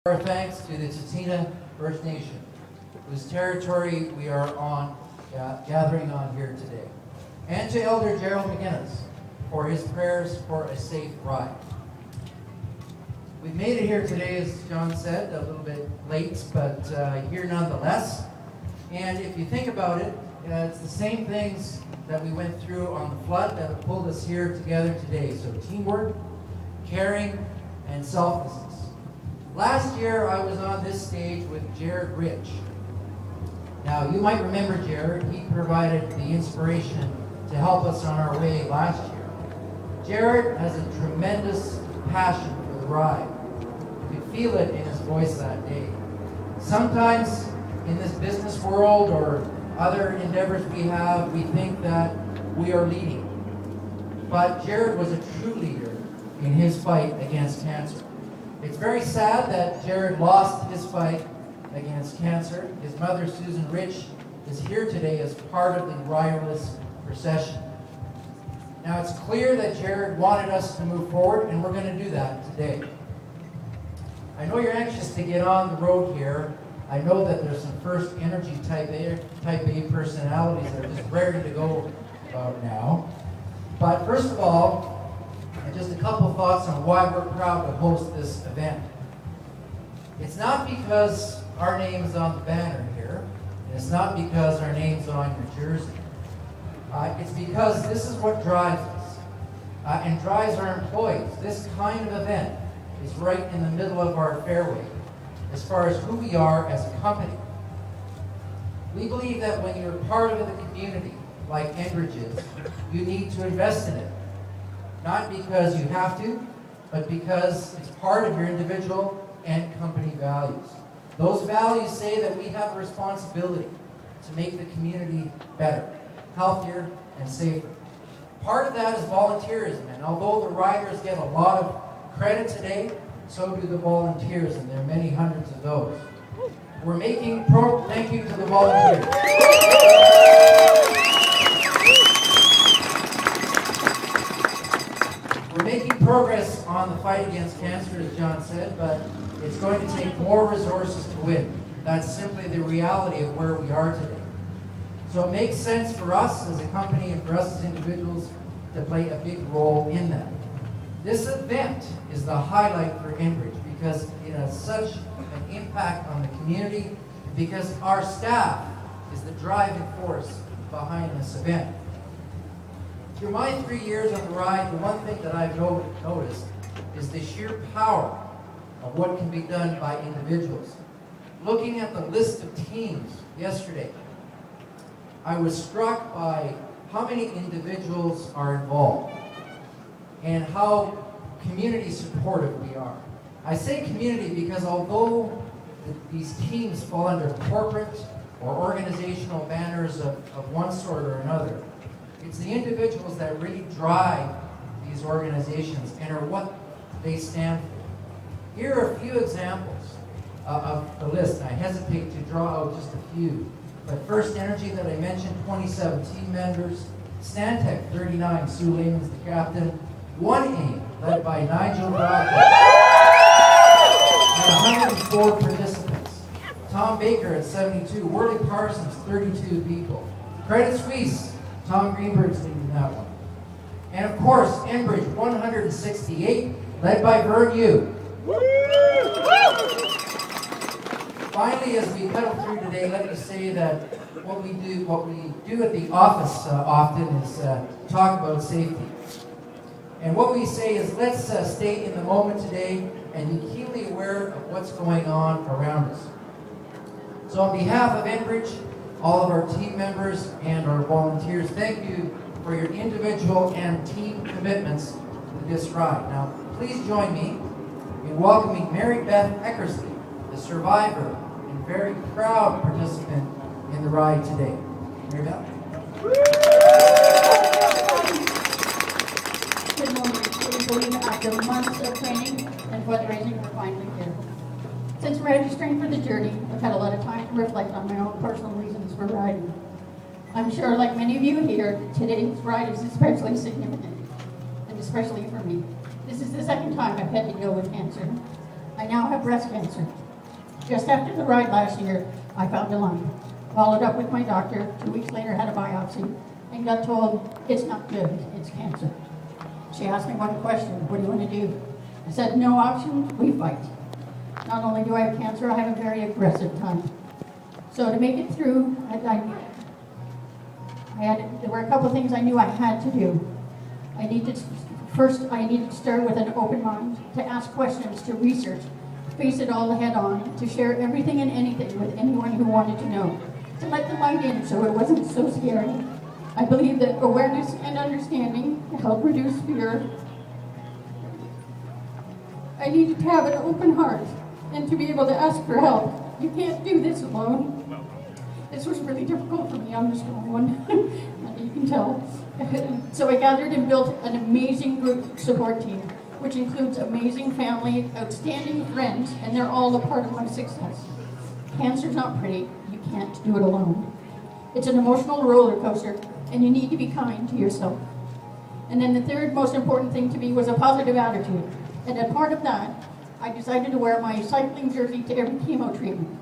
Our thanks to the Tsuut'ina First Nation, whose territory we are gathering on here today, and to Elder Gerald McGinnis for his prayers for a safe ride. We've made it here today, as John said, a little bit late, but here nonetheless. And if you think about it, it's the same things that we went through on the flood that have pulled us here together today. So teamwork, caring, and selflessness. Last year, I was on this stage with Jared Rich. Now, you might remember Jared. He provided the inspiration to help us on our way last year. Jared has a tremendous passion for the ride. You could feel it in his voice that day. Sometimes in this business world or other endeavors we have, we think that we are leading. But Jared was a true leader in his fight against cancer. It's very sad that Jared lost his fight against cancer. His mother, Susan Rich, is here today as part of the riderless procession. Now, it's clear that Jared wanted us to move forward, and we're going to do that today. I know you're anxious to get on the road here. I know that there's some First Energy Type A personalities that are just ready to go now. But first of all, just a couple thoughts on why we're proud to host this event. It's not because our name is on the banner here, and it's not because our name's on your jersey. It's because this is what drives us and drives our employees. This kind of event is right in the middle of our fairway as far as who we are as a company. We believe that when you're part of the community, like Enbridge is, you need to invest in it. Not because you have to, but because it's part of your individual and company values. Those values say that we have a responsibility to make the community better, healthier, and safer. Part of that is volunteerism, and although the riders get a lot of credit today, so do the volunteers, and there are many hundreds of those. Thank you to the volunteers. We're making progress on the fight against cancer, as John said, but it's going to take more resources to win. That's simply the reality of where we are today. So it makes sense for us as a company and for us as individuals to play a big role in that. This event is the highlight for Enbridge because it has such an impact on the community, because our staff is the driving force behind this event. Through my 3 years on the ride, the one thing that I've noticed is the sheer power of what can be done by individuals. Looking at the list of teams yesterday, I was struck by how many individuals are involved and how community supportive we are. I say community because although these teams fall under corporate or organizational banners of one sort or another, it's the individuals that really drive these organizations and are what they stand for. Here are a few examples of the list. I hesitate to draw out just a few. But First Energy that I mentioned, 27 team members. Stantec, 39, Sue Lehman's the captain. 1A, led by Nigel Rock, and 104 participants. Tom Baker at 72. Worley Parsons, 32 people. Credit Suisse, Tom Greenberg's leading that one. And of course, Enbridge, 168, led by Vern Yu. Finally, as we pedal through today, let me say that what we do at the office often is talk about safety. And what we say is let's stay in the moment today and be keenly aware of what's going on around us. So on behalf of Enbridge, all of our team members and our volunteers, thank you for your individual and team commitments to this ride. Now, please join me in welcoming Mary Beth Eckersley, the survivor and very proud participant in the ride today. Mary Beth? Good morning. After months of training and fundraising, we're finally here. Since registering for the journey, I've had a lot of time to reflect on my own personal reasons for riding. I'm sure, like many of you here, today's ride is especially significant, and especially for me. This is the second time I've had to deal with cancer. I I now have breast cancer. Just after the ride last year, I found a lump. Followed up with my doctor, 2 weeks later had a biopsy, and got told, it's not good, it's cancer. She asked me one question, what do you want to do? I said, no option, we fight. Not only do I have cancer, I have a very aggressive type. So to make it through, there were a couple of things I knew I had to do. I needed to start with an open mind, to ask questions, to research, face it all head on, to share everything and anything with anyone who wanted to know, to let the light in so it wasn't so scary. I believe that awareness and understanding help reduce fear. I needed to have an open heart and to be able to ask for help. You can't do this alone. This was really difficult for me. I'm the strong one, you can tell. So I gathered and built an amazing group support team, which includes amazing family, outstanding friends, and they're all a part of my success. Cancer's not pretty. You can't do it alone. It's an emotional roller coaster, and you need to be kind to yourself. And then the third most important thing to me was a positive attitude. And as part of that, I decided to wear my cycling jersey to every chemo treatment.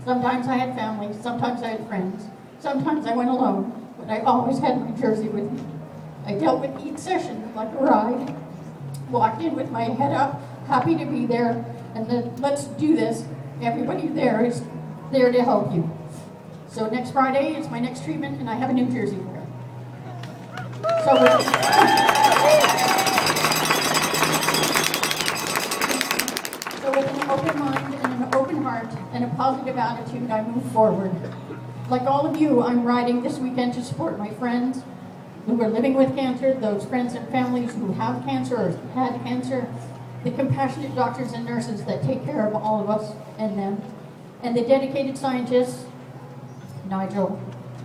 Sometimes I had family, sometimes I had friends, sometimes I went alone, but I always had my jersey with me. I dealt with each session like a ride, walked in with my head up, happy to be there, and then let's do this. Everybody there is there to help you. So next Friday is my next treatment, and I have a new jersey to wear. So with an open mind and an open heart and a positive attitude, I move forward. Like all of you, I'm riding this weekend to support my friends who are living with cancer, those friends and families who have cancer or had cancer, the compassionate doctors and nurses that take care of all of us and them, and the dedicated scientists, Nigel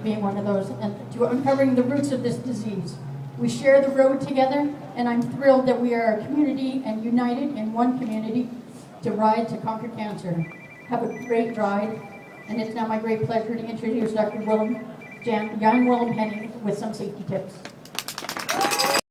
being one of those, and to uncovering the roots of this disease. We share the road together, and I'm thrilled that we are a community and united in one community to ride to conquer cancer. Have a great ride, and it's now my great pleasure to introduce Dr. Jan Willem Henning with some safety tips.